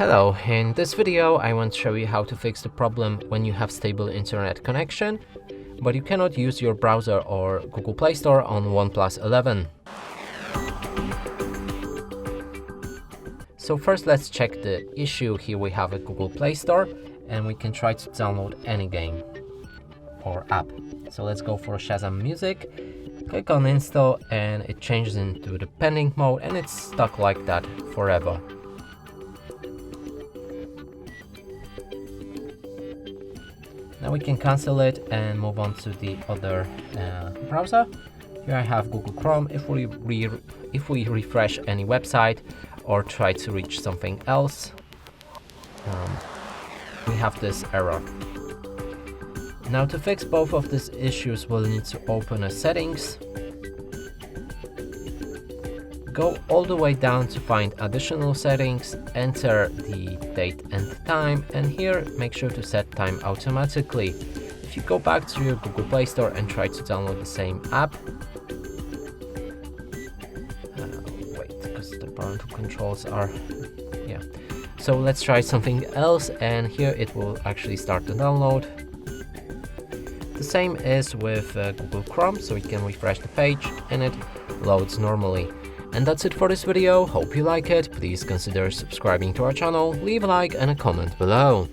Hello, in this video I want to show you how to fix the problem when you have stable internet connection, but you cannot use your browser or Google Play Store on OnePlus 11. So first let's check the issue. Here we have a Google Play Store and we can try to download any game or app. So let's go for Shazam Music, click on install and it changes into the pending mode and it's stuck like that forever. Now we can cancel it and move on to the other browser. Here I have Google Chrome. If we refresh any website or try to reach something else, we have this error. Now to fix both of these issues, we'll need to open a settings, go all the way down to find additional settings, enter the date and time, and here make sure to set time automatically. If you go back to your Google Play Store and try to download the same app, wait, because the parental controls are, so let's try something else, and here it will actually start the download. The same is with Google Chrome, so we can refresh the page and it loads normally. And that's it for this video. Hope you like it. Please consider subscribing to our channel, leave a like and a comment below.